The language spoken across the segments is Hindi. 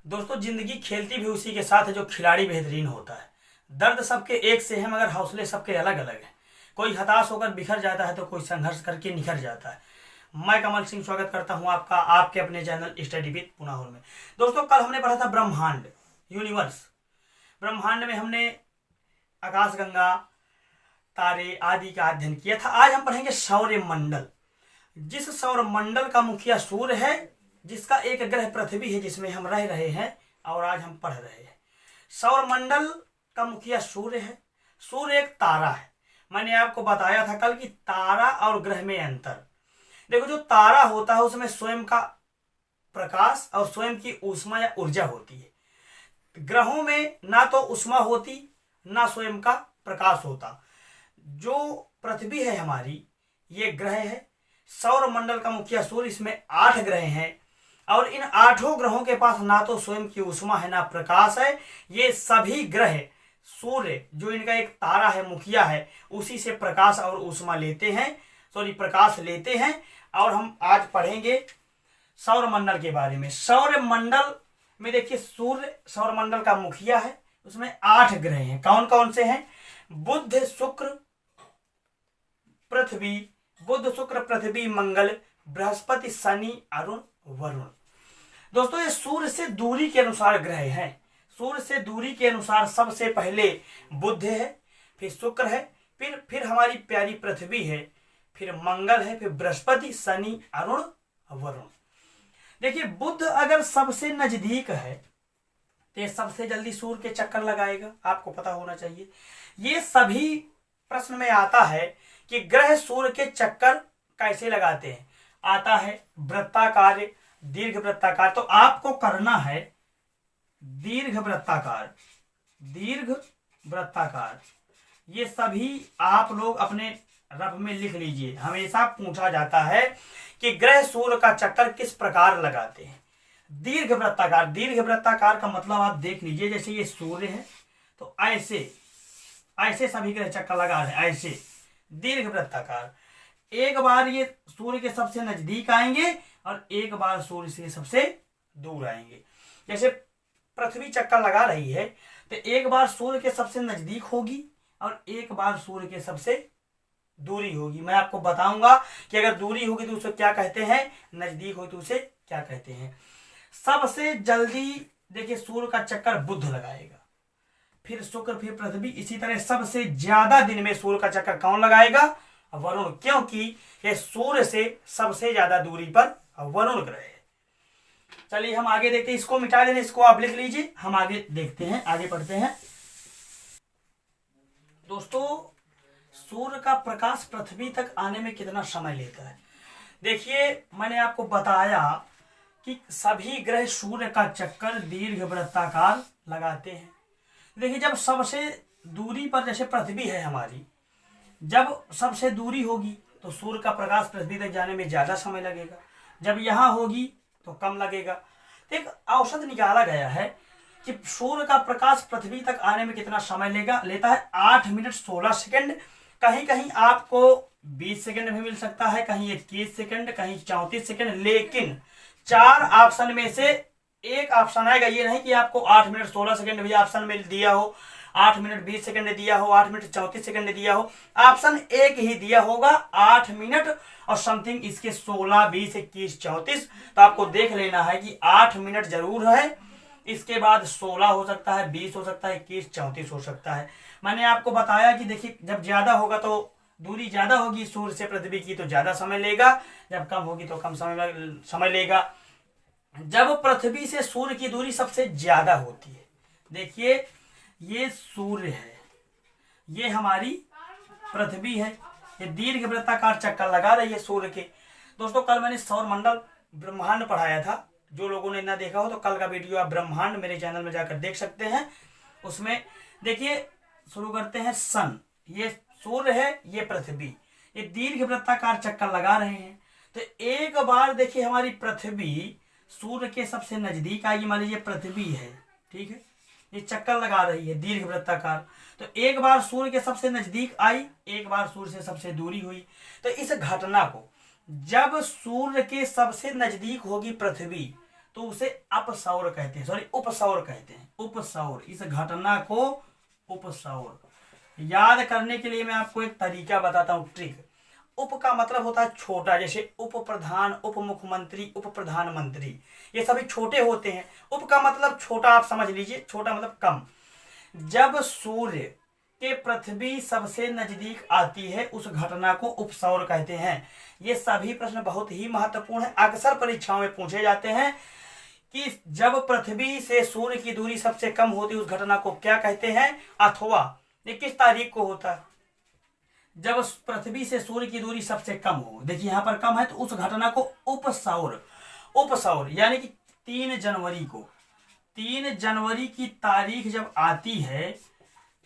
दोस्तों, जिंदगी खेलती भी उसी के साथ है जो खिलाड़ी बेहतरीन होता है। दर्द सबके एक से है मगर हौसले सबके अलग अलग हैं। कोई हताश होकर बिखर जाता है तो कोई संघर्ष करके निखर जाता है। मैं कमल सिंह स्वागत करता हूं आपका आपके अपने चैनल स्टडी विद पुनाहुर में। दोस्तों, कल हमने पढ़ा था ब्रह्मांड, यूनिवर्स। ब्रह्मांड में हमने आकाशगंगा, तारे आदि का अध्ययन किया था। आज हम पढ़ेंगे सौर मंडल। जिस सौर मंडल का मुखिया सूर्य है, जिसका एक ग्रह पृथ्वी है जिसमें हम रह रहे हैं और आज हम पढ़ रहे हैं। सौर मंडल का मुखिया सूर्य है। सूर्य एक तारा है। मैंने आपको बताया था कल कि तारा और ग्रह में अंतर। देखो, जो तारा होता है उसमें स्वयं का प्रकाश और स्वयं की ऊष्मा या ऊर्जा होती है। ग्रहों में ना तो ऊष्मा होती ना स्वयं का प्रकाश होता। जो पृथ्वी है हमारी, ये ग्रह है। सौर मंडल का मुखिया सूर्य, इसमें 8 ग्रह हैं और इन 8 ग्रहों के पास ना तो स्वयं की ऊष्मा है ना प्रकाश है। ये सभी ग्रह सूर्य जो इनका एक तारा है, मुखिया है, उसी से प्रकाश और ऊष्मा लेते हैं, प्रकाश लेते हैं। और हम आज पढ़ेंगे सौर मंडल के बारे में। सौर मंडल में देखिए, सूर्य सौर मंडल का मुखिया है। उसमें 8 ग्रह हैं। कौन कौन से हैं? बुध, शुक्र, पृथ्वी, बुध, शुक्र, पृथ्वी, मंगल, बृहस्पति, शनि, अरुण, वरुण। दोस्तों, ये सूर्य से दूरी के अनुसार ग्रह हैं। सूर्य से दूरी के अनुसार सबसे पहले बुध है, फिर शुक्र है, फिर हमारी प्यारी पृथ्वी है, फिर मंगल है, फिर बृहस्पति, शनि, अरुण, वरुण। देखिए, बुध अगर सबसे नजदीक है तो ये सबसे जल्दी सूर्य के चक्कर लगाएगा, आपको पता होना चाहिए। ये सभी प्रश्न में आता है कि ग्रह सूर्य के चक्कर कैसे लगाते हैं। आता है वृत्ताकार, दीर्घ वृत्ताकार। तो आपको करना है दीर्घ वृत्ताकार, दीर्घ वृत्ताकार। ये सभी आप लोग अपने रफ में लिख लीजिए। हमेशा पूछा जाता है कि ग्रह सूर्य का चक्कर किस प्रकार लगाते हैं। दीर्घ वृत्ताकार, दीर्घ वृत्ताकार का मतलब आप देख लीजिए, जैसे ये सूर्य है तो ऐसे ऐसे सभी ग्रह चक्कर लगा रहे हैं, ऐसे दीर्घ वृत्ताकार। एक बार ये सूर्य के सबसे नजदीक आएंगे और एक बार सूर्य से सबसे दूर आएंगे। जैसे पृथ्वी चक्कर लगा रही है तो एक बार सूर्य के सबसे नजदीक होगी और एक बार सूर्य के सबसे दूरी होगी। मैं आपको बताऊंगा कि अगर दूरी होगी तो उसे क्या कहते हैं, नजदीक हो तो उसे क्या कहते हैं। सबसे जल्दी देखिए सूर्य का चक्कर बुध लगाएगा, फिर शुक्र, फिर पृथ्वी। इसी तरह सबसे ज्यादा दिन में सूर्य का चक्कर कौन लगाएगा? वरुण, क्योंकि ये सूर्य से सबसे ज्यादा दूरी पर वरुण ग्रह है। चलिए हम आगे देखते हैं। इसको मिटा देना, इसको आप लिख लीजिए। हम आगे देखते हैं, आगे पढ़ते हैं। दोस्तों, सूर्य का प्रकाश पृथ्वी तक आने में कितना समय लेता है? देखिए, मैंने आपको बताया कि सभी ग्रह सूर्य का चक्कर दीर्घ वृत्ताकार लगाते हैं। देखिए, जब सबसे दूरी पर, जैसे पृथ्वी है हमारी, जब सबसे दूरी होगी तो सूर्य का प्रकाश पृथ्वी तक जाने में ज्यादा समय लगेगा। जब यहां होगी तो कम लगेगा। तो एक औसत निकाला गया है कि सूर्य का प्रकाश पृथ्वी तक आने में कितना समय लेता है। 8 मिनट 16 सेकंड। कहीं कहीं आपको 20 सेकंड भी मिल सकता है, कहीं 21 सेकंड, कहीं 34 सेकंड। लेकिन 4 ऑप्शन में से एक ऑप्शन आएगा। ये नहीं कि आपको 8 मिनट 16 सेकंड भी ऑप्शन में दिया हो, 8 मिनट 20 सेकंड दिया हो, 8 मिनट 34 सेकंड दिया हो। ऑप्शन एक ही दिया होगा, 8 मिनट और समथिंग इसके 16, 20, 21, 34। तो आपको देख लेना है कि 8 मिनट जरूर है, इसके बाद 16 हो सकता है, 20 हो सकता है, 21, 34 हो सकता है। मैंने आपको बताया कि देखिए, जब ज्यादा होगा तो दूरी ज्यादा होगी सूर्य से पृथ्वी की तो ज्यादा समय लेगा, जब कम होगी तो कम समय लेगा। जब पृथ्वी से सूर्य की दूरी सबसे ज्यादा होती है, देखिए ये सूर्य है, ये हमारी पृथ्वी है, ये दीर्घ वृत्ताकार चक्कर लगा रही है सूर्य के। दोस्तों, कल मैंने सौर मंडल ब्रह्मांड पढ़ाया था। जो लोगों ने ना देखा हो तो कल का वीडियो आप ब्रह्मांड मेरे चैनल में जाकर देख सकते हैं। उसमें देखिए, शुरू करते हैं। सन, ये सूर्य है, ये पृथ्वी, ये दीर्घ वृत्ताकार चक्कर लगा रहे हैं। तो एक बार देखिए हमारी पृथ्वी सूर्य के सबसे नजदीक आएगी। मान लीजिए पृथ्वी है, ठीक है, ये चक्कर लगा रही है दीर्घ वृत्ताकार। तो एक बार सूर्य के सबसे नजदीक आई, एक बार सूर्य से सबसे दूरी हुई। तो इस घटना को जब सूर्य के सबसे नजदीक होगी पृथ्वी तो उसे अपसौर कहते हैं, सॉरी उपसौर कहते हैं, उपसौर। इस घटना को उपसौर। याद करने के लिए मैं आपको एक तरीका बताता हूं, ट्रिक। उप का मतलब होता है छोटा, जैसे उप प्रधान, उप मुख्यमंत्री, उप प्रधानमंत्री, ये सभी छोटे होते हैं। उप का मतलब छोटा, आप समझ लीजिए, छोटा मतलब कम। जब सूर्य के पृथ्वी सबसे नजदीक आती है उस घटना को उपसौर कहते हैं। ये सभी प्रश्न बहुत ही महत्वपूर्ण है, अक्सर परीक्षाओं में पूछे जाते हैं कि जब पृथ्वी से सूर्य की दूरी सबसे कम होती है उस घटना को क्या कहते हैं, अथवा ये किस तारीख को होता है, जब पृथ्वी से सूर्य की दूरी सबसे कम हो। देखिए यहां पर कम है तो उस घटना को उपसौर, उपसौर यानी कि 3 जनवरी को, 3 जनवरी की तारीख जब आती है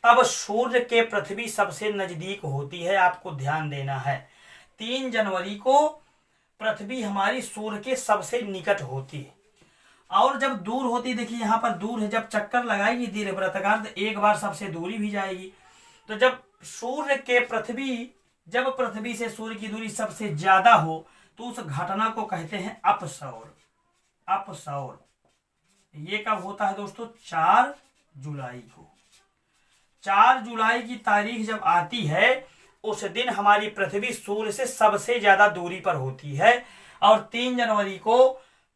तब सूर्य के पृथ्वी सबसे नजदीक होती है। आपको ध्यान देना है, 3 जनवरी को पृथ्वी हमारी सूर्य के सबसे निकट होती है। और जब दूर होती, देखिए यहां पर दूर है, जब चक्कर लगाएगी दीर्घवृत्ताकार तो एक बार सबसे दूरी भी जाएगी। तो जब सूर्य के जब पृथ्वी से सूर्य की दूरी सबसे ज्यादा हो तो उस घटना को कहते हैं अपसौर, अपसौर। ये कब होता है दोस्तों, 4 जुलाई को। 4 जुलाई की तारीख जब आती है उस दिन हमारी पृथ्वी सूर्य से सबसे ज्यादा दूरी पर होती है, और 3 जनवरी को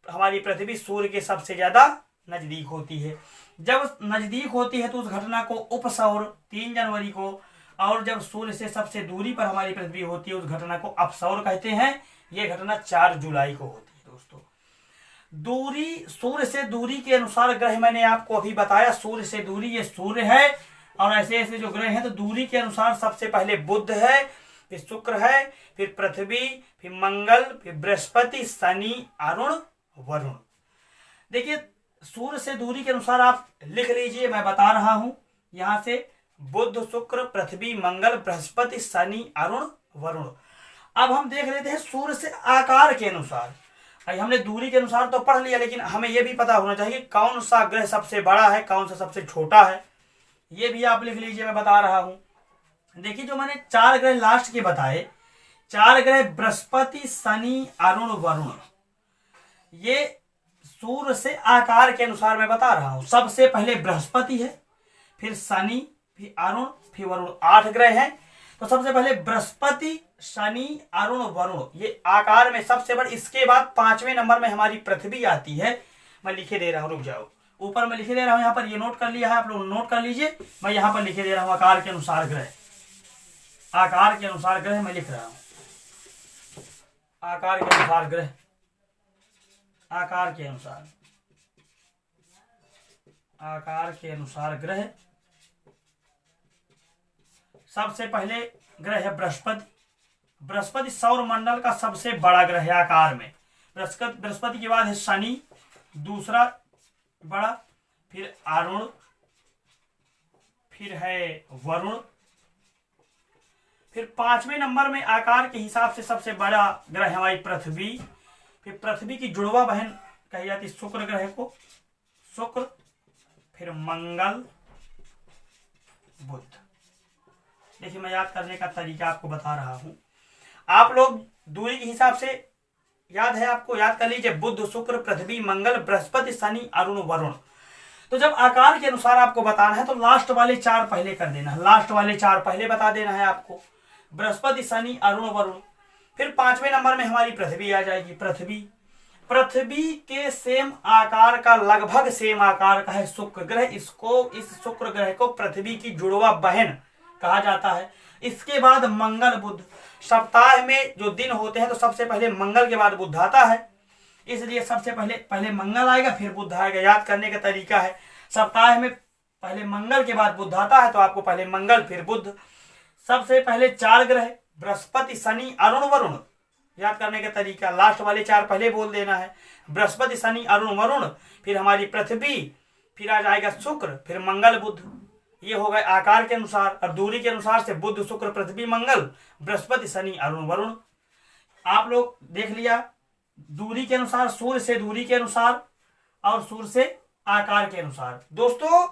हमारी पृथ्वी सूर्य के सबसे ज्यादा नजदीक होती है। जब नजदीक होती है तो उस घटना को उपसौर 3 जनवरी को, और जब सूर्य से सबसे दूरी पर हमारी पृथ्वी होती है उस घटना को अपसौर कहते हैं। यह घटना 4 जुलाई को होती है दोस्तों। दूरी, सूर्य से दूरी के अनुसार ग्रह मैंने आपको अभी बताया, सूर्य से दूरी, ये सूर्य है, और ऐसे ऐसे जो ग्रह हैं तो दूरी के अनुसार सबसे पहले बुध है, फिर शुक्र है, फिर पृथ्वी, फिर मंगल, फिर बृहस्पति, शनि, अरुण, वरुण। देखिए सूर्य से दूरी के अनुसार आप लिख लीजिए, मैं बता रहा हूं यहां से, बुध, शुक्र, पृथ्वी, मंगल, बृहस्पति, शनि, अरुण, वरुण। अब हम देख लेते हैं सूर्य से आकार के अनुसार। हमने दूरी के अनुसार तो पढ़ लिया, लेकिन हमें यह भी पता होना चाहिए कौन सा ग्रह सबसे बड़ा है, कौन सा सबसे छोटा है, ये भी आप लिख लीजिए, मैं बता रहा हूं। देखिए जो मैंने 4 ग्रह लास्ट के बताए, 4 ग्रह बृहस्पति, शनि, अरुण, वरुण, ये सूर्य से आकार के अनुसार मैं बता रहा हूं। सबसे पहले बृहस्पति है, फिर शनि, फिर अरुण, फिर वरुण, 8 ग्रह हैं। तो सबसे पहले बृहस्पति, शनि, अरुण, वरुण, ये आकार में सबसे बड़े। इसके बाद 5वें नंबर में हमारी पृथ्वी आती है। मैं लिखे दे रहा हूं, रुक जाओ, ऊपर मैं लिखे दे रहा हूं, यहाँ पर ये नोट कर लिया है, आप लोग नोट कर लीजिए। मैं यहाँ पर लिखे दे रहा हूं आकार के अनुसार ग्रह, आकार के अनुसार ग्रह मैं लिख रहा हूं, आकार के अनुसार ग्रह, आकार के अनुसार, आकार के अनुसार ग्रह। सबसे पहले ग्रह है बृहस्पति। बृहस्पति सौर मंडल का सबसे बड़ा ग्रह है आकार में। बृहस्पति के बाद है शनि, दूसरा बड़ा, फिर अरुण, फिर है वरुण, फिर 5वें नंबर में आकार के हिसाब से सबसे बड़ा ग्रह है हमारी पृथ्वी। फिर पृथ्वी की जुड़वा बहन कही जाती शुक्र ग्रह को, शुक्र, फिर मंगल, बुध। देखिए मैं याद करने का तरीका आपको बता रहा हूं, आप लोग दूरी के हिसाब से याद है, आपको याद कर लीजिए, बुध, शुक्र, पृथ्वी, मंगल, बृहस्पति, शनि, अरुण, वरुण। तो जब आकार के अनुसार आपको बताना है तो लास्ट वाले 4 पहले कर देना है, लास्ट वाले 4 पहले बता देना है आपको, बृहस्पति, शनि, अरुण, वरुण। फिर 5वें नंबर में हमारी पृथ्वी आ जाएगी। पृथ्वी के सेम आकार का, लगभग सेम आकार का है शुक्र ग्रह। इस शुक्र ग्रह को पृथ्वी की जुड़वा बहन कहा जाता है। इसके बाद मंगल, बुध। सप्ताह में जो दिन होते हैं तो सबसे पहले मंगल के बाद बुध आता है, इसलिए सबसे पहले मंगल आएगा फिर बुध आएगा। याद करने का तरीका है, सप्ताह में पहले मंगल के बाद बुध आता है तो आपको पहले मंगल फिर बुध। सबसे पहले 4 ग्रह बृहस्पति, शनि, अरुण, वरुण। याद करने का तरीका, लास्ट वाले 4 पहले बोल देना है, बृहस्पति, शनि, अरुण, वरुण, फिर हमारी पृथ्वी, फिर आ जाएगा शुक्र, फिर मंगल, बुध। ये हो गए आकार के अनुसार। और दूरी के अनुसार से बुध, शुक्र, पृथ्वी, मंगल, बृहस्पति, शनि, अरुण, वरुण। आप लोग देख लिया, दूरी के अनुसार, सूर्य से दूरी के अनुसार और सूर्य से आकार के अनुसार। दोस्तों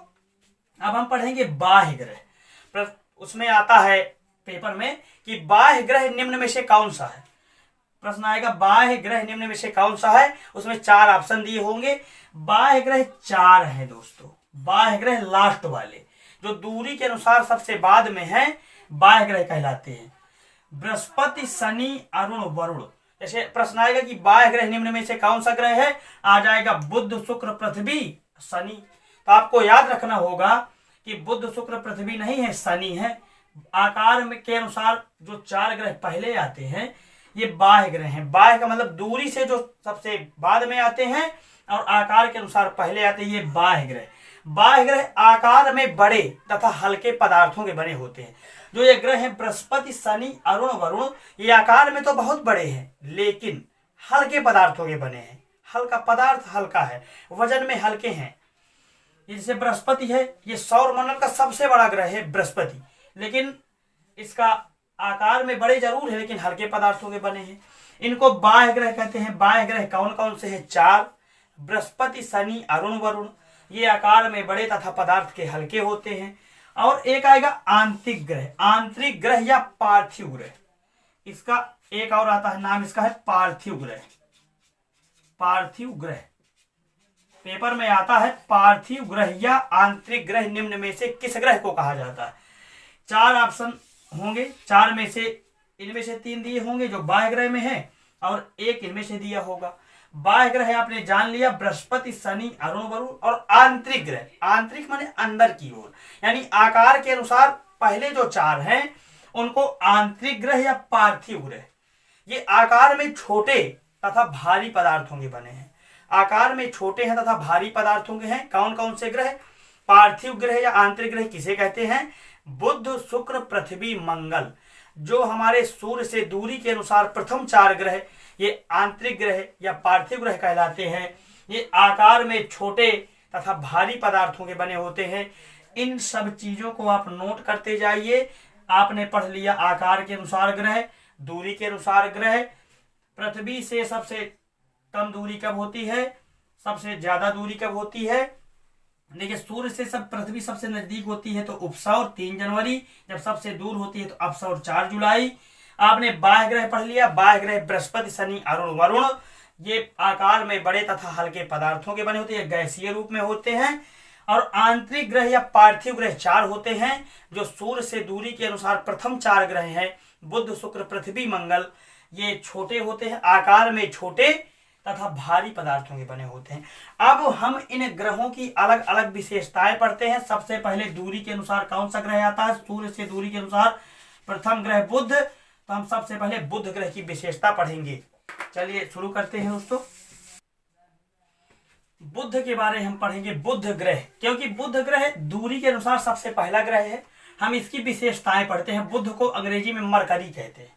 अब हम पढ़ेंगे बाह्य ग्रह। उसमें आता है पेपर में कि बाह्य ग्रह निम्न में से कौन सा है। प्रश्न आएगा बाह्य ग्रह निम्न में से कौन सा है, उसमें 4 ऑप्शन दिए होंगे। बाह्य ग्रह 4 है दोस्तों। बाह्य ग्रह लास्ट वाले जो दूरी के अनुसार सबसे बाद में है बाह्य ग्रह कहलाते हैं। बृहस्पति, शनि, अरुण, वरुण। जैसे प्रश्न आएगा कि बाह्य ग्रह निम्न में से कौन सा ग्रह है, आ जाएगा बुध, शुक्र, पृथ्वी, शनि। तो आपको याद रखना होगा कि बुध, शुक्र, पृथ्वी नहीं है, शनि है। आकार में के अनुसार जो 4 ग्रह पहले आते हैं ये बाह्य ग्रह हैं। बाह्य का मतलब दूरी से जो सबसे बाद में आते हैं और आकार के अनुसार पहले आते हैं, ये बाह्य ग्रह। बाह्य ग्रह आकार में बड़े तथा हल्के पदार्थों के बने होते हैं। जो ये ग्रह हैं बृहस्पति, शनि, अरुण, वरुण, ये आकार में तो बहुत बड़े हैं लेकिन हल्के पदार्थों के बने हैं। हल्का पदार्थ हल्का है, वजन में हल्के हैं। जैसे बृहस्पति है, ये सौर मंडल का सबसे बड़ा ग्रह है बृहस्पति, लेकिन इसका आकार में बड़े जरूर है लेकिन हल्के पदार्थों के बने हैं। इनको बाह्य ग्रह कहते हैं। बाह्य ग्रह कौन कौन से हैं? 4, बृहस्पति, शनि, अरुण, वरुण। ये आकार में बड़े तथा पदार्थ के हल्के होते हैं। और एक आएगा आंतरिक ग्रह। आंतरिक ग्रह या पार्थिव ग्रह, इसका एक और आता है नाम, इसका है पार्थिव ग्रह। पार्थिव ग्रह पेपर में आता है। पार्थिव ग्रह या आंतरिक ग्रह निम्न में से किस ग्रह को कहा जाता है? 4 ऑप्शन होंगे। 4 में से इनमें से 3 दिए होंगे जो बाह्य ग्रह में है और 1 इनमें से दिया होगा। बाह्य ग्रह आपने जान लिया बृहस्पति, शनि, अरुण, वरुण। और आंतरिक ग्रह, आंतरिक माने अंदर की ओर, यानी आकार के अनुसार पहले जो 4 हैं उनको आंतरिक ग्रह या पार्थिव ग्रह। ये आकार में छोटे तथा भारी पदार्थों के बने हैं। आकार में छोटे हैं तथा भारी पदार्थों के हैं। कौन कौन से ग्रह? पार्थिव ग्रह या आंतरिक ग्रह किसे कहते हैं? बुध, शुक्र, पृथ्वी, मंगल। जो हमारे सूर्य से दूरी के अनुसार प्रथम 4 ग्रह ये आंतरिक ग्रह या पार्थिव ग्रह कहलाते हैं। ये आकार में छोटे तथा भारी पदार्थों के बने होते हैं। इन सब चीजों को आप नोट करते जाइए। आपने पढ़ लिया आकार के अनुसार ग्रह, दूरी के अनुसार ग्रह, पृथ्वी से सबसे कम दूरी कब होती है, सबसे ज्यादा दूरी कब होती है। देखिए सूर्य से सब पृथ्वी सबसे नजदीक होती है तो उपसौर 3 जनवरी, जब सबसे दूर होती है तो अपसौर 4 जुलाई। आपने बाह्य ग्रह पढ़ लिया। बाह्य ग्रह बृहस्पति, शनि, अरुण, वरुण। ये आकार में बड़े तथा हल्के पदार्थों के बने होते हैं, गैसीय रूप में होते हैं। और आंतरिक ग्रह या पार्थिव ग्रह 4 होते हैं जो सूर्य से दूरी के अनुसार प्रथम 4 ग्रह हैं, बुध, शुक्र, पृथ्वी, मंगल। ये छोटे होते हैं, आकार में छोटे तथा भारी पदार्थों के बने होते हैं। अब हम इन ग्रहों की अलग अलग विशेषताएं पढ़ते हैं। सबसे पहले दूरी के अनुसार कौन सा ग्रह आता है? सूर्य से दूरी के अनुसार प्रथम ग्रह बुध। तो हम सबसे पहले बुध ग्रह की विशेषता पढ़ेंगे। चलिए शुरू करते हैं दोस्तों। बुध के बारे में हम पढ़ेंगे। बुध ग्रह, क्योंकि बुध ग्रह दूरी के अनुसार सबसे पहला ग्रह है, हम इसकी विशेषताएं पढ़ते हैं। बुध को अंग्रेजी में मरकरी कहते हैं।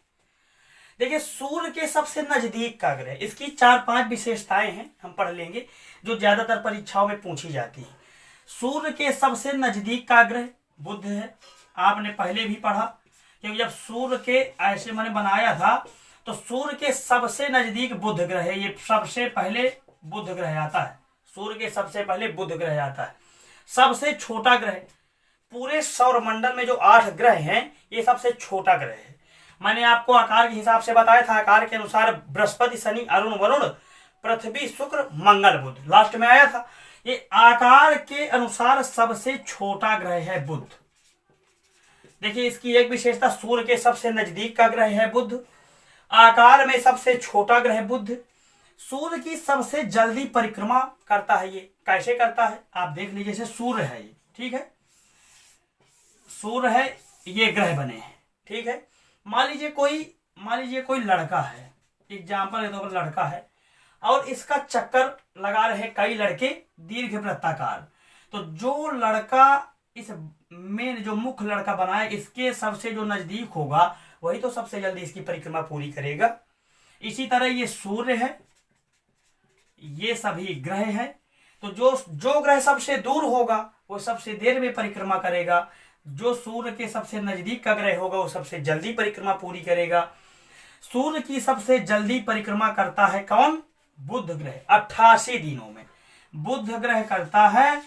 देखिए सूर्य के सबसे नजदीक का ग्रह, इसकी 4-5 विशेषताएं हैं, हम पढ़ लेंगे जो ज्यादातर परीक्षाओं में पूछी जाती है। सूर्य के सबसे नजदीक का ग्रह बुध है। आपने पहले भी पढ़ा, क्योंकि जब सूर्य के ऐसे मैंने बनाया था तो सूर्य के सबसे नजदीक बुध ग्रह है। ये सबसे पहले बुध ग्रह आता है। सूर्य के सबसे पहले बुध ग्रह आता है। सबसे छोटा ग्रह, पूरे सौर मंडल में जो 8 ग्रह हैं ये सबसे छोटा ग्रह है। मैंने आपको आकार के हिसाब से बताया था। आकार के अनुसार बृहस्पति, शनि, अरुण, वरुण, पृथ्वी, शुक्र, मंगल, बुध लास्ट में आया था। ये आकार के अनुसार सबसे छोटा ग्रह है बुध। देखिए इसकी एक विशेषता, सूर्य के सबसे नजदीक का ग्रह है बुध, आकार में सबसे छोटा ग्रह बुध, सूर्य की सबसे जल्दी परिक्रमा करता है। ये कैसे करता है आप देख लीजिए। जैसे सूर्य है ये, ठीक है, सूर्य है, ये ग्रह बने हैं, ठीक है। मान लीजिए कोई लड़का है, एग्जाम्पल है तो लड़का है और इसका चक्कर लगा रहे कई लड़के दीर्घ वृत्ताकार। तो जो लड़का इस मेन जो मुख्य लड़का बनाए इसके सबसे जो नजदीक होगा वही तो सबसे जल्दी इसकी परिक्रमा पूरी करेगा। इसी तरह ये सूर्य है, ये सभी ग्रह हैं। तो जो ग्रह सबसे दूर होगा वो सबसे देर में परिक्रमा करेगा। जो सूर्य के सबसे नजदीक का ग्रह होगा वो सबसे जल्दी परिक्रमा पूरी करेगा। सूर्य की सबसे जल्दी परिक्रमा करता है कौन? बुध ग्रह। 88 दिनों में बुध ग्रह करता है।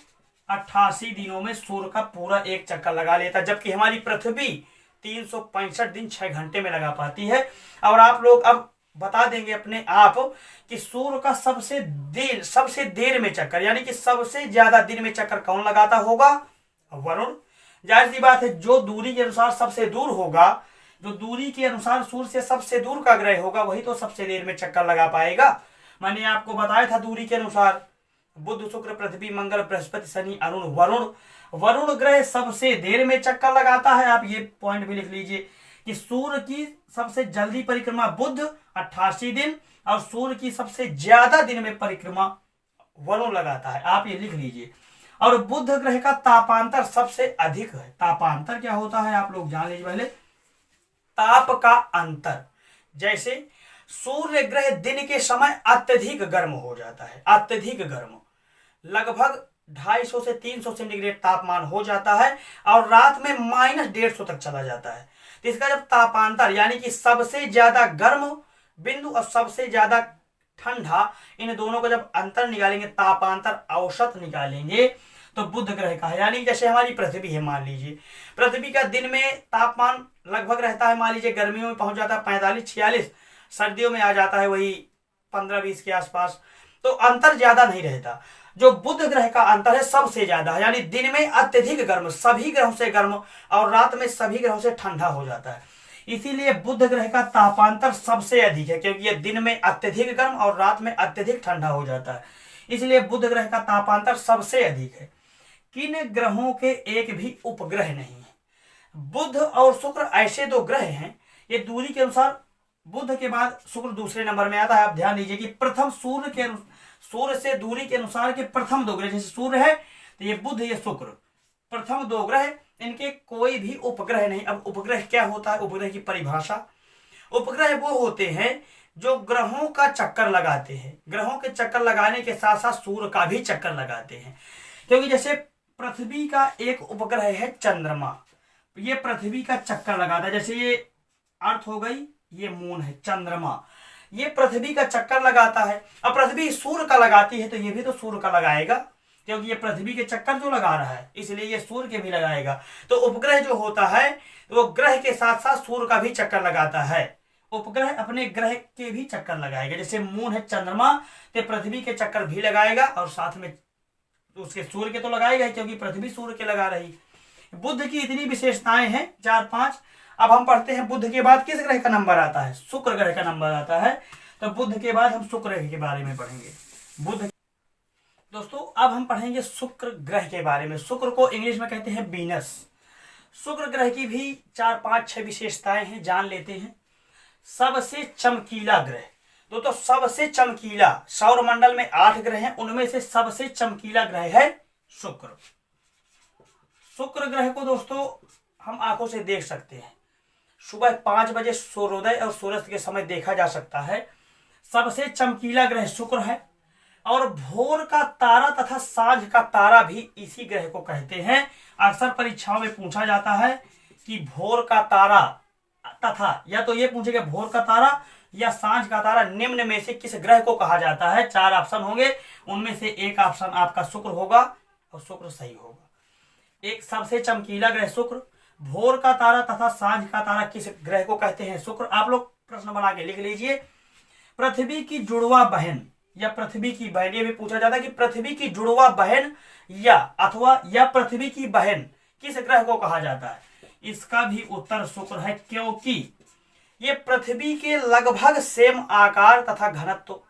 88 दिनों में सूर्य का पूरा एक चक्कर लगा लेता है, जबकि हमारी पृथ्वी 365 दिन 6 घंटे में लगा पाती है। और आप लोग अब बता देंगे अपने आप कि सूर्य का सबसे देर में चक्कर यानी कि सबसे ज्यादा दिन में चक्कर कौन लगाता होगा? वरुण। जाहिर सी बात है, जो दूरी के अनुसार सबसे दूर होगा, जो दूरी के अनुसार सूर्य से सबसे दूर का ग्रह होगा, वही तो सबसे देर में चक्कर लगा पाएगा। मैंने आपको बताया था दूरी के अनुसार बुध, शुक्र, पृथ्वी, मंगल, बृहस्पति, शनि, अरुण, वरुण। वरुण ग्रह सबसे देर में चक्कर लगाता है। आप ये पॉइंट भी लिख लीजिए कि सूर्य की सबसे जल्दी परिक्रमा बुध 88 दिन और सूर्य की सबसे ज्यादा दिन में परिक्रमा वरुण लगाता है। आप ये लिख लीजिए। और बुध ग्रह का तापांतर सबसे अधिक है। तापांतर क्या होता है आप लोग जान लीजिए पहले। ताप का अंतर, जैसे सूर्य ग्रह दिन के समय अत्यधिक गर्म हो जाता है, अत्यधिक गर्म, लगभग 250 से 300 सेंटीग्रेड तापमान हो जाता है और रात में -150 तक चला जाता है। तो इसका जब तापांतर यानी कि सबसे ज्यादा गर्म बिंदु और सबसे ज्यादा ठंडा, इन दोनों का जब अंतर निकालेंगे, तापांतर औसत निकालेंगे, तो बुध ग्रह का है। यानी जैसे हमारी पृथ्वी है, मान लीजिए पृथ्वी का दिन में तापमान लगभग रहता है, मान लीजिए गर्मियों में पहुंच जाता है 45-46, सर्दियों में आ जाता है वही 15-20 के आसपास, तो अंतर ज्यादा नहीं रहता। जो बुध ग्रह का अंतर है सबसे ज्यादा है, यानी दिन में अत्यधिक गर्म, सभी ग्रहों से गर्म, और रात में सभी ग्रहों से ठंडा हो जाता है। इसीलिए बुध ग्रह का तापांतर सबसे अधिक है, क्योंकि यह दिन में अत्यधिक गर्म और रात में अत्यधिक ठंडा हो जाता है। इसलिए बुध ग्रह का तापांतर सबसे अधिक है। किन ग्रहों के एक भी उपग्रह नहीं है? बुध और शुक्र ऐसे दो ग्रह हैं, ये दूरी के अनुसार बुध के बाद शुक्र दूसरे नंबर में आता है। आप ध्यान दीजिए कि प्रथम सूर्य से दूरी के अनुसार के प्रथम दो ग्रह, जैसे सूर्य है तो ये बुध, ये शुक्र, प्रथम दो ग्रह, इनके कोई भी उपग्रह नहीं। अब उपग्रह क्या होता है? उपग्रह की परिभाषा, उपग्रह वो होते हैं जो ग्रहों का चक्कर लगाते हैं, ग्रहों के चक्कर लगाने के साथ साथ सूर्य का भी चक्कर लगाते हैं। क्योंकि जैसे पृथ्वी का एक उपग्रह है चंद्रमा, ये पृथ्वी का चक्कर लगाता है। जैसे ये अर्थ हो गई, ये मून है, चंद्रमा ये पृथ्वी का चक्कर लगाता है। अब पृथ्वी सूर्य का लगाती है तो ये भी तो सूर्य का लगाएगा, क्योंकि ये पृथ्वी के चक्कर जो लगा रहा है, इसलिए ये सूर्य के भी लगाएगा। तो उपग्रह जो होता है वो ग्रह के साथ साथ सूर्य का भी चक्कर लगाता है। उपग्रह अपने ग्रह के भी चक्कर लगाएगा। जैसे मून है चंद्रमा, तो पृथ्वी के चक्कर भी लगाएगा और साथ में उसके सूर्य के तो लगाएगा ही, क्योंकि पृथ्वी सूर्य के लगा रही। बुध की इतनी विशेषताएं हैं 4-5। अब हम पढ़ते हैं बुध के बाद किस ग्रह का नंबर आता है? शुक्र ग्रह का नंबर आता है। तो बुध के बाद हम शुक्र ग्रह के बारे में पढ़ेंगे। बुध दोस्तों, अब हम पढ़ेंगे शुक्र ग्रह के बारे में। शुक्र को इंग्लिश में कहते हैं वीनस। शुक्र ग्रह की भी 4-5-6 विशेषताएं हैं, जान लेते हैं। सबसे चमकीला ग्रह, तो सबसे चमकीला, सौर मंडल में 8 ग्रह हैं, उनमें से सबसे चमकीला ग्रह है शुक्र। शुक्र ग्रह को दोस्तों हम आंखों से देख सकते हैं। सुबह 5 बजे सूर्योदय और सूर्यास्त के समय देखा जा सकता है। सबसे चमकीला ग्रह शुक्र है। और भोर का तारा तथा सांझ का तारा भी इसी ग्रह को कहते हैं। अक्सर परीक्षाओं में पूछा जाता है कि भोर का तारा तथा, या तो ये पूछेगा भोर का तारा या सांझ का तारा, निम्न में से किस ग्रह को कहा जाता है? 4 ऑप्शन होंगे, उनमें से एक ऑप्शन आपका शुक्र होगा और शुक्र सही होगा। एक सबसे चमकीला ग्रह शुक्र, भोर का तारा तथा सांझ का तारा किस ग्रह को कहते हैं? शुक्र। आप लोग प्रश्न बना के लिख लीजिए। पृथ्वी की जुड़वा बहन या पृथ्वी की बहन, ये भी पूछा जाता है कि पृथ्वी की जुड़वा बहन या पृथ्वी की बहन किस ग्रह को कहा जाता है? इसका भी उत्तर शुक्र है, क्योंकि ये पृथ्वी के लगभग सेम आकार तथा घनत्व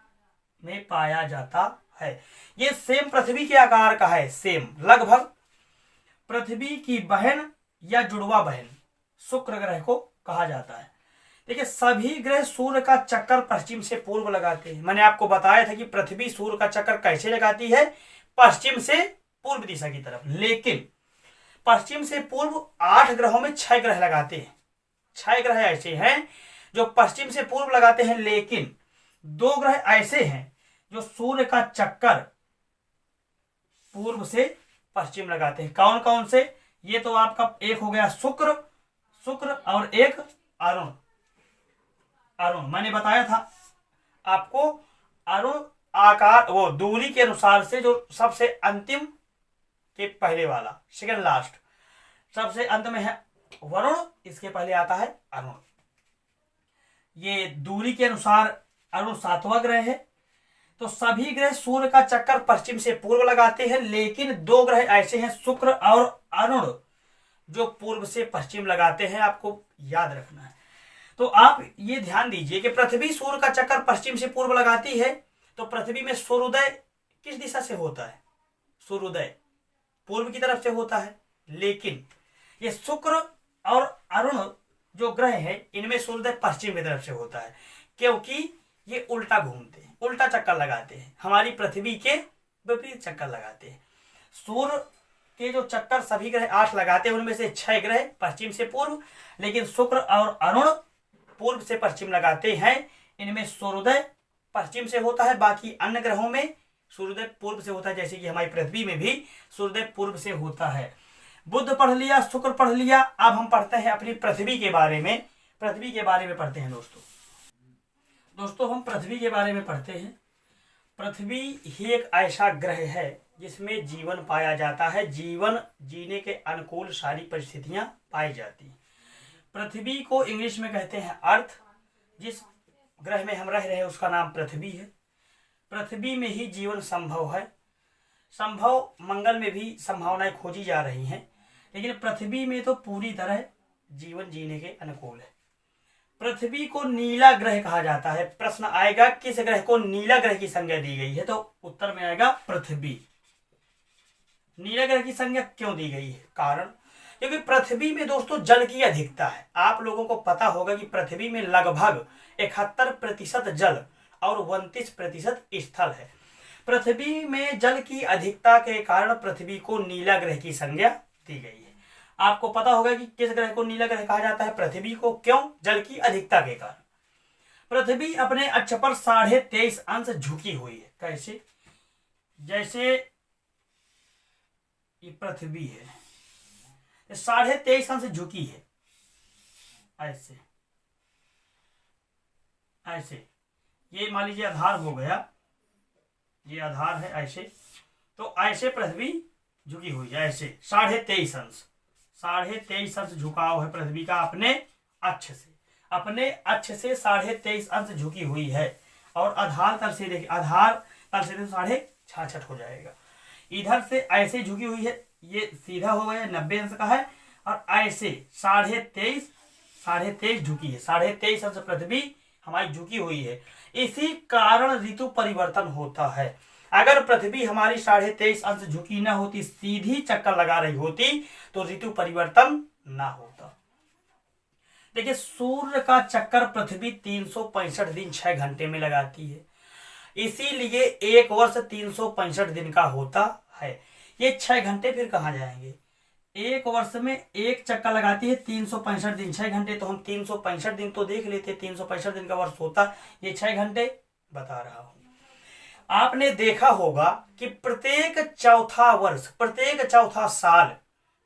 में पाया जाता है। ये सेम पृथ्वी के आकार का है, सेम लगभग। पृथ्वी की बहन या जुड़वा बहन शुक्र ग्रह को कहा जाता है। देखिए, सभी ग्रह सूर्य का चक्कर पश्चिम से पूर्व लगाते हैं। मैंने आपको बताया था कि पृथ्वी सूर्य का चक्कर कैसे लगाती है? पश्चिम से पूर्व दिशा की तरफ। लेकिन पश्चिम से पूर्व 8 ग्रहों में 6 ग्रह लगाते हैं। 6 ग्रह ऐसे हैं जो पश्चिम से पूर्व लगाते हैं, लेकिन 2 ग्रह ऐसे हैं जो सूर्य का चक्कर पूर्व से पश्चिम लगाते हैं। कौन कौन से? ये तो आपका एक हो गया शुक्र और एक अरुण। मैंने बताया था आपको, अरुण आकार वो दूरी के अनुसार से जो सबसे अंतिम के पहले वाला, सेकंड लास्ट, सबसे अंत में है वरुण, इसके पहले आता है अरुण। ये दूरी के अनुसार अरुण 7वां ग्रह है। तो सभी ग्रह सूर्य का चक्कर पश्चिम से पूर्व लगाते हैं, लेकिन 2 ग्रह ऐसे हैं शुक्र और अरुण जो पूर्व से पश्चिम लगाते हैं, आपको याद रखना है। तो आप ये ध्यान दीजिए कि पृथ्वी सूर्य का चक्कर पश्चिम से पूर्व लगाती है, तो पृथ्वी में सूर्योदय किस दिशा से होता है? सूर्योदय पूर्व की तरफ से होता है, लेकिन ये शुक्र और अरुण जो ग्रह है इनमें सूर्योदय पश्चिम की तरफ से होता है, क्योंकि ये उल्टा घूमते हैं, उल्टा चक्कर लगाते हैं, हमारी पृथ्वी के विपरीत चक्कर लगाते हैं। सूर्य के जो चक्कर सभी ग्रह 8 लगाते हैं, उनमें से 6 ग्रह पश्चिम से पूर्व, लेकिन शुक्र और अरुण पूर्व से पश्चिम लगाते हैं। इनमें सूर्योदय पश्चिम से होता है, बाकी अन्य ग्रहों में सूर्योदय पूर्व से होता है, जैसे कि हमारी पृथ्वी में भी सूर्योदय पूर्व से होता है। बुध पढ़ लिया, शुक्र पढ़ लिया, अब हम पढ़ते हैं अपनी पृथ्वी के बारे में। पृथ्वी के बारे में पढ़ते हैं दोस्तों हम पृथ्वी के बारे में पढ़ते हैं। पृथ्वी ही एक ऐसा ग्रह है जिसमें जीवन पाया जाता है, जीवन जीने के अनुकूल सारी परिस्थितियां पाई जाती हैं। पृथ्वी को इंग्लिश में कहते हैं अर्थ। जिस ग्रह में हम रह रहे हैं उसका नाम पृथ्वी है। पृथ्वी में ही जीवन संभव है। संभव मंगल में भी संभावनाएं खोजी जा रही हैं, लेकिन पृथ्वी में तो पूरी तरह जीवन जीने के अनुकूल है। पृथ्वी को नीला ग्रह कहा जाता है। प्रश्न आएगा किस ग्रह को नीला ग्रह की संज्ञा दी गई है, तो उत्तर में आएगा पृथ्वी। नीला ग्रह की संज्ञा क्यों दी गई है? कारण क्योंकि पृथ्वी में दोस्तों जल की अधिकता है। आप लोगों को पता होगा कि पृथ्वी में लगभग 71% जल और 29% स्थल है। पृथ्वी में जल की अधिकता के कारण पृथ्वी को नीला ग्रह की संज्ञा दी गई है। आपको पता होगा कि किस ग्रह को नीला ग्रह कहा जाता है? पृथ्वी को। क्यों? जल की अधिकता के कारण। पृथ्वी अपने अक्ष पर 23.5 अंश झुकी हुई है। कैसे? जैसे ये पृथ्वी है, 23.5 अंश झुकी है, ऐसे ऐसे। ये मान लीजिए आधार हो गया, ये आधार है ऐसे, तो ऐसे पृथ्वी झुकी हुई है, ऐसे 23.5 अंश। 23.5 अंश झुकाव है पृथ्वी का अपने अक्ष से। अपने अक्ष से 23.5 अंश झुकी हुई है। और आधार तल से देखिए, आधार तल से 66.5 हो जाएगा। इधर से ऐसे झुकी हुई है, ये सीधा हो गया 90 अंश का है, और ऐसे 23.5 झुकी है। 23.5 अंश पृथ्वी हमारी झुकी हुई है। इसी कारण ऋतु परिवर्तन होता है। अगर पृथ्वी हमारी 23.5 अंश झुकी न होती, सीधी चक्कर लगा रही होती, तो ऋतु परिवर्तन ना होता। देखिए, सूर्य का चक्कर पृथ्वी 365 दिन 6 घंटे में लगाती है। इसीलिए एक वर्ष 365 दिन का होता है। ये 6 घंटे फिर कहाँ जाएंगे? एक वर्ष में एक चक्कर लगाती है 365 दिन 6 घंटे, तो हम 365 दिन तो देख लेते, 365 दिन का वर्ष होता, ये 6 घंटे बता रहा हूं। आपने देखा होगा कि प्रत्येक चौथा वर्ष, प्रत्येक चौथा साल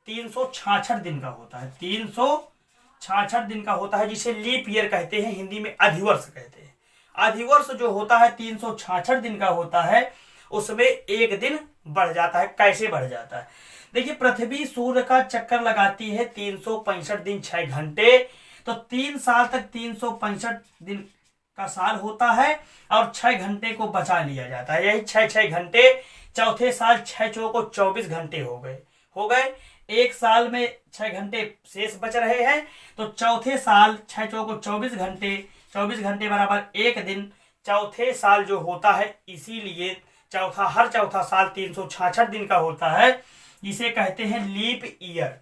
366 दिन का होता है। 366 दिन का होता है, जिसे लीप ईयर कहते हैं, हिंदी में अधिवर्ष कहते हैं। अधिवर्ष जो होता है 366 दिन का होता है, उसमें एक दिन बढ़ जाता है। कैसे बढ़ जाता है? देखिए, पृथ्वी सूर्य का चक्कर लगाती है 365 दिन 6 घंटे, तो 3 साल तक 365 दिन का साल होता है, और 6 घंटे को बचा लिया जाता है। यही 6 घंटे, चौथे साल 6 चौको 24 घंटे हो गए। एक साल में 6 घंटे शेष बच रहे हैं, तो चौथे साल 6 चौको 24 घंटे, 24 घंटे बराबर एक दिन, चौथे साल जो होता है, इसीलिए हर चौथा साल 366 दिन का होता है। इसे कहते हैं लीप ईयर।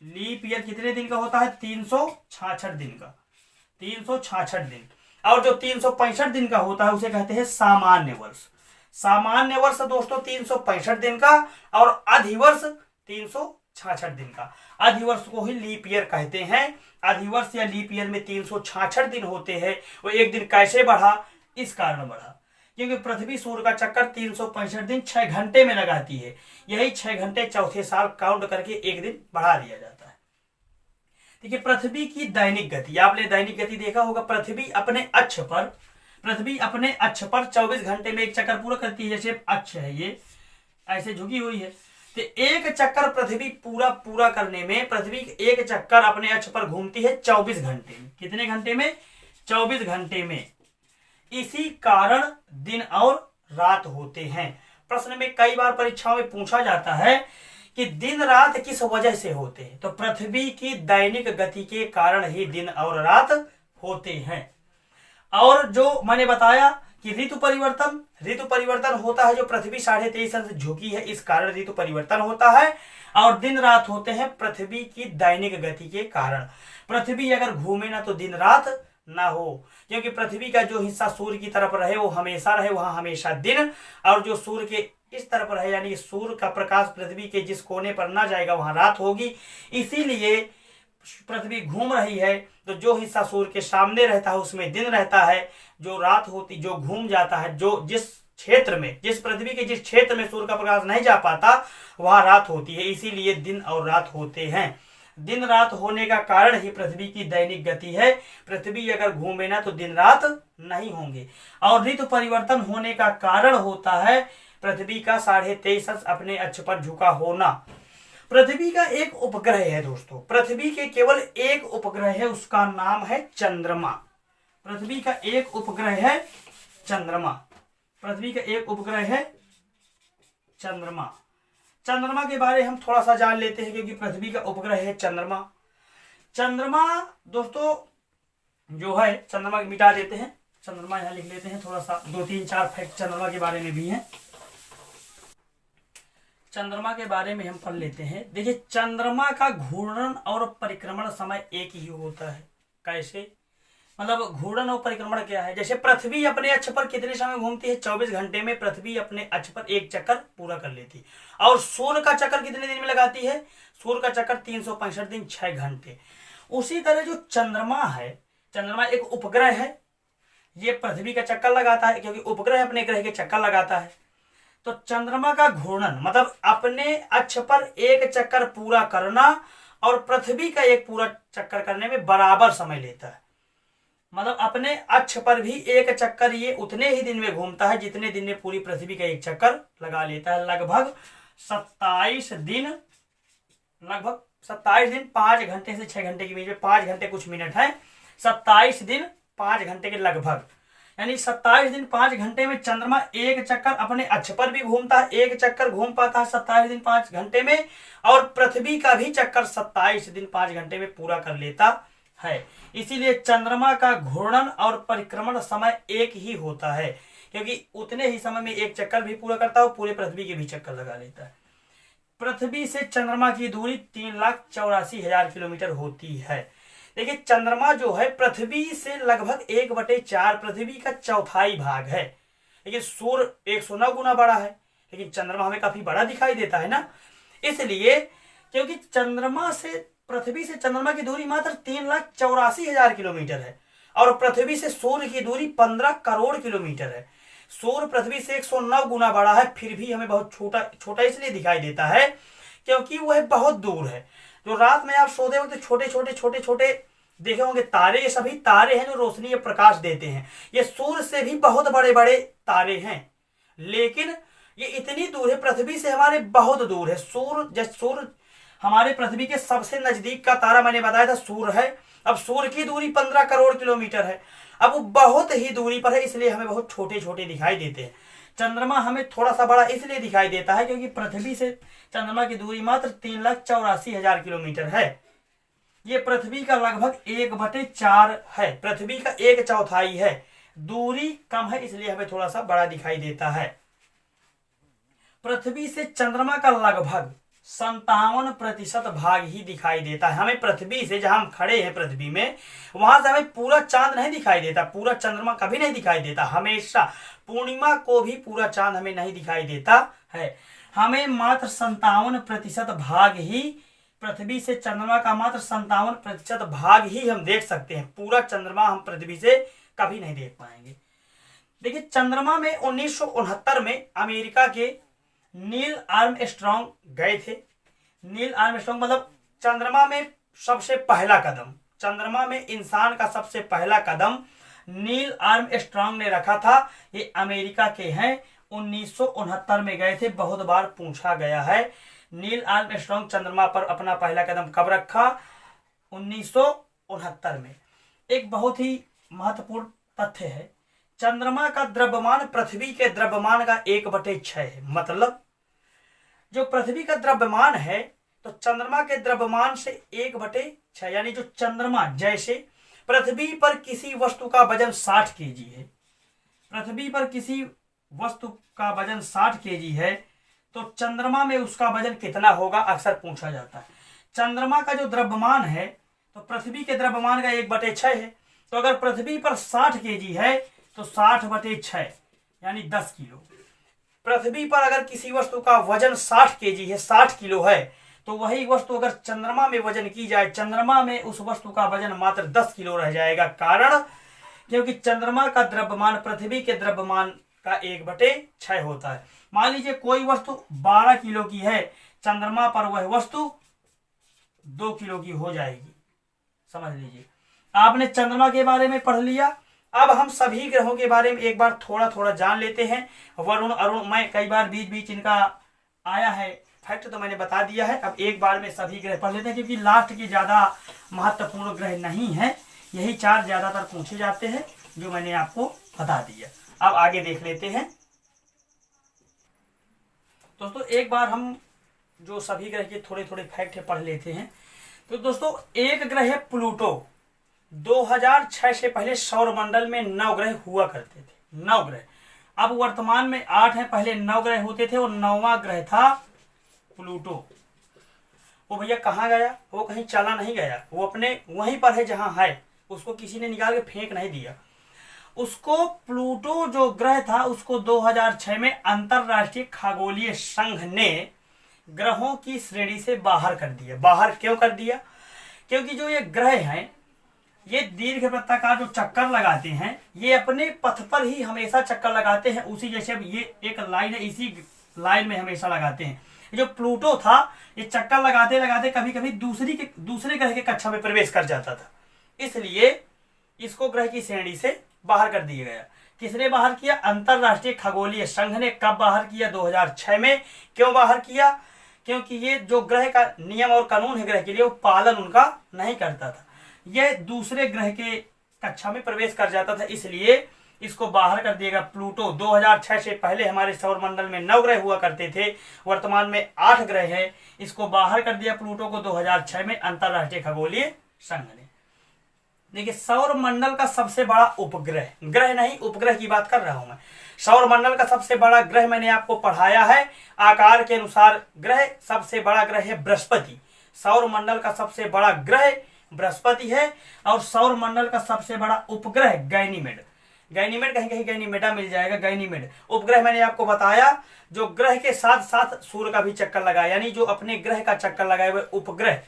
लीप ईयर कितने दिन का होता है? 366 दिन का। 366 दिन। और जो 365 दिन का होता है उसे कहते हैं सामान्य वर्ष। सामान्य वर्ष दोस्तों 365 दिन का, और अधिवर्ष 366 दिन का। अधिवर्ष को ही लीप ईयर कहते हैं। अधिवर्ष या लीप ईयर में 366 दिन होते हैं। वो एक दिन कैसे बढ़ा? इस कारण बढ़ा क्योंकि पृथ्वी सूर्य का चक्कर 365 दिन 6 घंटे में लगाती है। यही 6 घंटे चौथे साल काउंट करके एक दिन बढ़ा दिया जाता है। देखिए, पृथ्वी की दैनिक गति, आपने दैनिक गति देखा होगा। पृथ्वी अपने अक्ष पर 24 घंटे में एक चक्कर पूरा करती है। जैसे अक्ष है, ये ऐसे झुकी हुई है, तो एक चक्कर पृथ्वी पूरा पूरा करने में, पृथ्वी एक चक्कर अपने अक्ष पर घूमती है 24 घंटे में। कितने घंटे में? 24 घंटे में। इसी कारण दिन और रात होते हैं। प्रश्न में कई बार परीक्षाओं में पूछा जाता है कि दिन रात किस वजह से होते हैं, तो पृथ्वी की दैनिक गति के कारण ही दिन और रात होते हैं। और जो मैंने बताया कि ऋतु परिवर्तन होता है, जो पृथ्वी 23.5 अंश झुकी है, इस कारण ऋतु परिवर्तन होता है। और दिन रात होते हैं पृथ्वी की दैनिक गति के कारण। पृथ्वी अगर घूमे ना तो दिन रात ना हो, क्योंकि पृथ्वी का जो हिस्सा सूर्य की तरफ रहे वो हमेशा रहे, वहां हमेशा दिन, और जो सूर्य के इस तरफ रहे यानी सूर्य का प्रकाश पृथ्वी के जिस कोने पर ना जाएगा वहां रात होगी। इसीलिए पृथ्वी घूम रही है तो जो हिस्सा सूर्य के सामने रहता है उसमें दिन रहता है, जो रात होती, जो घूम जाता है, जो जिस क्षेत्र में, जिस पृथ्वी के जिस क्षेत्र में सूर्य का प्रकाश नहीं जा पाता वहां रात होती है। इसीलिए दिन और रात होते हैं। दिन रात होने का कारण ही पृथ्वी की दैनिक गति है। पृथ्वी अगर घूमे ना तो दिन रात नहीं होंगे। और ऋतु परिवर्तन होने का कारण होता है पृथ्वी का 23.5 अंश अपने अक्ष पर झुका होना। पृथ्वी का एक उपग्रह है दोस्तों, पृथ्वी के केवल एक उपग्रह है, उसका नाम है चंद्रमा। पृथ्वी का एक उपग्रह है चंद्रमा। पृथ्वी का एक उपग्रह है चंद्रमा। चंद्रमा के बारे में हम थोड़ा सा जान लेते हैं, क्योंकि पृथ्वी का उपग्रह है चंद्रमा। चंद्रमा दोस्तों जो है, चंद्रमा मिटा देते हैं, चंद्रमा यहां लिख लेते हैं, थोड़ा सा 2-3-4 फैक्ट चंद्रमा के बारे में भी हैं। चंद्रमा के बारे में हम पढ़ लेते हैं। देखिए, चंद्रमा का घूर्णन और परिक्रमण समय एक ही होता है। कैसे? मतलब घूर्णन और परिक्रमण क्या है? जैसे पृथ्वी अपने अक्ष पर कितने समय घूमती है? 24 घंटे में पृथ्वी अपने अक्ष पर एक चक्कर पूरा कर लेती है। और सूर्य का चक्कर कितने दिन में लगाती है? सूर्य का चक्कर 365 दिन 6 घंटे। उसी तरह जो चंद्रमा है, चंद्रमा एक उपग्रह है, ये पृथ्वी का चक्कर लगाता है, क्योंकि उपग्रह अपने ग्रह के चक्कर लगाता है। तो चंद्रमा का घूर्णन मतलब अपने अक्ष पर एक चक्कर पूरा करना और पृथ्वी का एक पूरा चक्कर करने में बराबर समय लेता है। मतलब अपने अक्ष पर भी एक चक्कर ये उतने ही दिन में घूमता है जितने दिन में पूरी पृथ्वी का एक चक्कर लगा लेता है। लगभग 27 दिन, 5 घंटे से 6 घंटे के बीच में, 5 घंटे कुछ मिनट है, 27 दिन 5 घंटे के लगभग, यानी 27 दिन 5 घंटे में चंद्रमा एक चक्कर अपने अक्ष पर भी घूमता है, एक चक्कर घूम पाता है 27 दिन 5 घंटे में, और पृथ्वी का भी चक्कर 27 दिन 5 घंटे में पूरा कर लेता है। इसीलिए चंद्रमा का घूर्णन और परिक्रमण समय एक ही होता है, क्योंकि उतने ही समय में एक चक्कर भी पूरा करता है और पूरे पृथ्वी के भी चक्कर लगा लेता है। पृथ्वी से चंद्रमा की दूरी 3,84,000 किलोमीटर होती है। देखिए, चंद्रमा जो है पृथ्वी से लगभग 1/4 पृथ्वी का चौथाई भाग है। लेकिन सूर्य 109 गुना बड़ा है, लेकिन चंद्रमा हमें काफी बड़ा दिखाई देता है ना, इसलिए क्योंकि चंद्रमा से, पृथ्वी से चंद्रमा की दूरी मात्र 3,84,000 किलोमीटर है, और पृथ्वी से सूर्य की दूरी 15 करोड़ किलोमीटर है। सूर्य पृथ्वी से 109 गुना बड़ा है, फिर भी हमें बहुत छोटा इसलिए दिखाई देता है क्योंकि वह बहुत दूर है। जो रात में आप सोते वक्त छोटे देखे होंगे तारे, ये सभी तारे हैं जो रोशनी या प्रकाश देते हैं। ये सूर्य से भी बहुत बड़े बड़े तारे हैं, लेकिन ये इतनी दूर है, पृथ्वी से हमारे बहुत दूर है। सूर्य हमारे पृथ्वी के सबसे नजदीक का तारा मैंने बताया था सूर्य है। अब सूर्य की दूरी 15 करोड़ किलोमीटर है, अब वो बहुत ही दूरी पर है, इसलिए हमें बहुत छोटे दिखाई देते हैं। चंद्रमा हमें थोड़ा सा बड़ा इसलिए दिखाई देता है क्योंकि पृथ्वी से चंद्रमा की दूरी मात्र 3,84,000 किलोमीटर है। ये पृथ्वी का लगभग 1/4 है, पृथ्वी का 1/4 है। दूरी कम है इसलिए हमें थोड़ा सा बड़ा दिखाई देता है। पृथ्वी से चंद्रमा का लगभग 57% भाग ही दिखाई देता है हमें। पृथ्वी से, जहां हम खड़े हैं पृथ्वी में, वहां से हमें पूरा चांद नहीं दिखाई देता, पूरा चंद्रमा कभी नहीं दिखाई देता। हमेशा पूर्णिमा को भी पूरा चांद हमें नहीं दिखाई देता है। हमें मात्र 57% भाग ही, पृथ्वी से चंद्रमा का मात्र 57% भाग ही हम देख सकते हैं। पूरा चंद्रमा हम पृथ्वी से कभी नहीं देख पाएंगे। देखिए, चंद्रमा में 1969 में अमेरिका के नील आर्मस्ट्रांग गए थे। नील आर्मस्ट्रांग मतलब चंद्रमा में सबसे पहला कदम, चंद्रमा में इंसान का सबसे पहला कदम नील आर्मस्ट्रांग ने रखा था। ये अमेरिका के हैं, 1969 में गए थे। बहुत बार पूछा गया है नील आर्मस्ट्रांग चंद्रमा पर अपना पहला कदम कब रखा? 1969 में। एक बहुत ही महत्वपूर्ण तथ्य है, चंद्रमा का द्रव्यमान पृथ्वी के द्रव्यमान का 1/6 है। मतलब जो पृथ्वी का द्रव्यमान है तो चंद्रमा के द्रव्यमान से 1/6, यानी जो चंद्रमा, जैसे पृथ्वी पर किसी वस्तु का वजन 60 केजी है, पृथ्वी पर किसी वस्तु का वजन 60 केजी है, तो चंद्रमा में उसका वजन कितना होगा, अक्सर पूछा जाता है। चंद्रमा का जो द्रव्यमान है तो पृथ्वी के द्रव्यमान का 1/6 है, तो अगर पृथ्वी पर 60 केजी है तो 60/6 यानी 10 किलो। पृथ्वी पर अगर किसी वस्तु का वजन 60 केजी है, 60 किलो है, तो वही वस्तु अगर चंद्रमा में वजन की जाए, चंद्रमा में उस वस्तु का वजन मात्र 10 किलो रह जाएगा। कारण क्योंकि चंद्रमा का द्रव्यमान पृथ्वी के द्रव्यमान का 1/6 होता है। मान लीजिए कोई वस्तु 12 किलो की है, चंद्रमा पर वह वस्तु 2 किलो की हो जाएगी। समझ लीजिए, आपने चंद्रमा के बारे में पढ़ लिया। अब हम सभी ग्रहों के बारे में एक बार थोड़ा थोड़ा जान लेते हैं। वरुण, अरुण, मैं कई बार बीच बीच इनका आया है फैक्ट, तो मैंने बता दिया है। अब एक बार में सभी ग्रह पढ़ लेते हैं, क्योंकि लास्ट की ज्यादा महत्वपूर्ण ग्रह नहीं है, यही 4 ज्यादातर पूछे जाते हैं जो मैंने आपको बता दिया। अब आगे देख लेते हैं दोस्तों। एक बार हम जो सभी ग्रह के थोड़े थोड़े फैक्ट पढ़ लेते हैं। तो दोस्तों, एक ग्रह है प्लूटो। 2006 से पहले सौरमंडल में 9 ग्रह हुआ करते थे, 9 ग्रह। अब वर्तमान में 8 हैं, पहले 9 ग्रह होते थे और 9वां ग्रह था प्लूटो। वो भैया कहाँ गया? वो कहीं चला नहीं गया, वो अपने वहीं पर है जहां है, उसको किसी ने निकाल के फेंक नहीं दिया। उसको प्लूटो जो ग्रह था उसको 2006 में अंतरराष्ट्रीय खगोलीय संघ ने ग्रहों की श्रेणी से बाहर कर दिया। बाहर क्यों कर दिया? क्योंकि जो ये ग्रह हैं, ये दीर्घवृत्ताकार जो चक्कर लगाते हैं, ये अपने पथ पर ही हमेशा चक्कर लगाते हैं, उसी जैसे अब ये एक लाइन है, इसी लाइन में हमेशा लगाते हैं। जो प्लूटो था ये चक्कर लगाते लगाते कभी कभी दूसरे ग्रह के कक्षा में प्रवेश कर जाता था, इसलिए इसको ग्रह की श्रेणी से बाहर कर दिया गया। किसने बाहर किया? अंतरराष्ट्रीय खगोलीय संघ ने। कब बाहर किया? 2006 में। क्यों बाहर किया? क्योंकि ये जो ग्रह का नियम और कानून है ग्रह के लिए, वो पालन उनका नहीं करता था, यह दूसरे ग्रह के कक्षा में प्रवेश कर जाता था, इसलिए इसको बाहर कर दिएगा। प्लूटो 2006 से पहले हमारे सौरमंडल में 9 ग्रह हुआ करते थे, वर्तमान में 8 ग्रह है। इसको बाहर कर दिया प्लूटो को 2006 में अंतरराष्ट्रीय खगोलीय संघ ने। देखिए, सौरमंडल का सबसे बड़ा उपग्रह, ग्रह नहीं उपग्रह की बात कर रहा हूं मैं। सौरमंडल का सबसे बड़ा ग्रह मैंने आपको पढ़ाया है, आकार के अनुसार ग्रह सबसे बड़ा ग्रह है बृहस्पति। सौरमंडल का सबसे बड़ा ग्रह बृहस्पति है और सौरमंडल का सबसे बड़ा उपग्रह गैनीमेड। गैनीमेड कहीं कहीं गैनीमेडा मिल जाएगा, गैनीमेड उपग्रह मैंने आपको बताया, जो ग्रह के साथ साथ सूर्य का भी चक्कर लगाए, यानी जो अपने ग्रह का चक्कर लगाए हुए उपग्रह।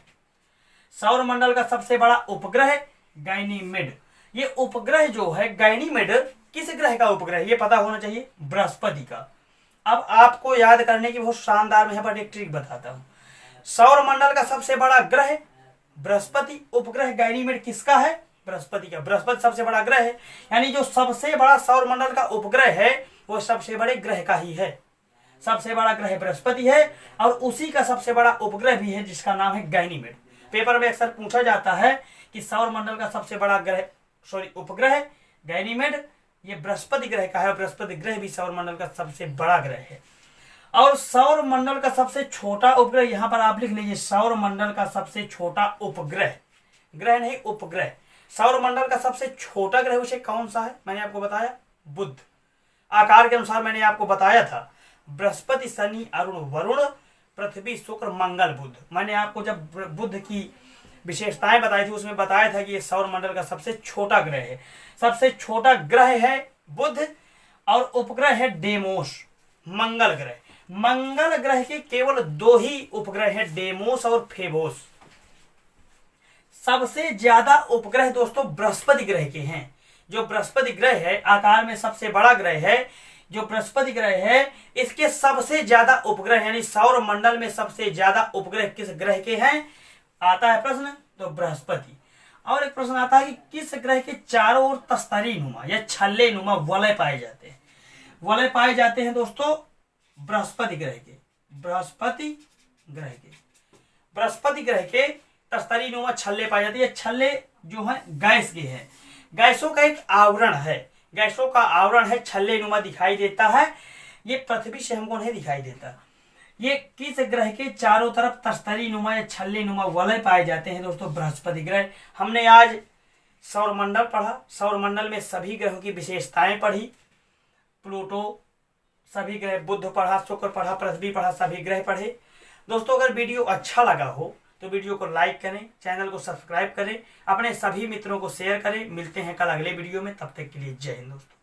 सौरमंडल का सबसे बड़ा उपग्रह गैनीमेड। ये उपग्रह जो है गैनीमेड, किस ग्रह का उपग्रह ये पता होना चाहिए, बृहस्पति का। अब आपको याद करने की बहुत शानदार मैं पर एक ट्रिक बताता हूं। सौरमंडल का सबसे बड़ा ग्रह बृहस्पति, उपग्रह गैनीमेड किसका है? बृहस्पति का। बृहस्पति सबसे बड़ा ग्रह है, यानी जो सबसे बड़ा सौरमंडल का उपग्रह है वो सबसे बड़े ग्रह का ही है। सबसे बड़ा ग्रह बृहस्पति है और उसी का सबसे बड़ा उपग्रह भी है जिसका नाम है गैनीमेड। पेपर में अक्सर पूछा जाता है कि सौरमंडल का सबसे बड़ा ग्रह उपग्रह गैनीमेड ये बृहस्पति ग्रह का है, और बृहस्पति ग्रह भी सौरमंडल का सबसे बड़ा ग्रह है। और सौरमंडल का सबसे छोटा उपग्रह, यहां पर आप लिख लीजिए, सौरमंडल का सबसे छोटा उपग्रह, ग्रह नहीं उपग्रह। सौरमंडल का सबसे छोटा ग्रह उसे कौन सा है? मैंने आपको बताया बुध। आकार के अनुसार मैंने आपको बताया था बृहस्पति, शनि, अरुण, वरुण, पृथ्वी, शुक्र, मंगल, बुध। मैंने आपको जब बुध की विशेषताएं बताई थी उसमें बताया था कि ये सौरमंडल का सबसे छोटा ग्रह है। सबसे छोटा ग्रह है बुध और उपग्रह है डेमोस, मंगल ग्रह। मंगल ग्रह के केवल 2 ही उपग्रह हैं, डेमोस और फेबोस। सबसे ज्यादा उपग्रह दोस्तों बृहस्पति ग्रह के हैं। जो बृहस्पति ग्रह है आकार में सबसे बड़ा ग्रह है, जो बृहस्पति ग्रह है इसके सबसे ज्यादा उपग्रह, यानी सौरमंडल में सबसे ज्यादा उपग्रह किस ग्रह के हैं? आता है प्रश्न तो बृहस्पति। और एक प्रश्न आता है कि किस ग्रह के चारों ओर तस्तरी नुमा या छल्ले नुमा वलय पाए जाते हैं? वलय पाए जाते हैं दोस्तों बृहस्पति ग्रह के। बृहस्पति ग्रह के, बृहस्पति ग्रह के तस्तरी नुमा छल्ले पाए जाते हैं। छल्ले जो है गैस के हैं, गैसों का एक आवरण है, गैसों का आवरण है, छल्ले नुमा दिखाई देता है। ये पृथ्वी से हमको नहीं दिखाई देता। ये किस ग्रह के चारों तरफ तस्तरी नुमा या छल्ले नुमा वलय पाए जाते हैं दोस्तों? बृहस्पति ग्रह। हमने आज सौरमंडल पढ़ा, सौरमंडल में सभी ग्रहों की विशेषताएं पढ़ी, प्लूटो, सभी ग्रह, बुध पढ़ा, शुक्र पढ़ा, पृथ्वी पढ़ा, सभी ग्रह पढ़े। दोस्तों अगर वीडियो अच्छा लगा हो तो वीडियो को लाइक करें, चैनल को सब्सक्राइब करें, अपने सभी मित्रों को शेयर करें। मिलते हैं कल अगले वीडियो में, तब तक के लिए जय हिंद दोस्तों।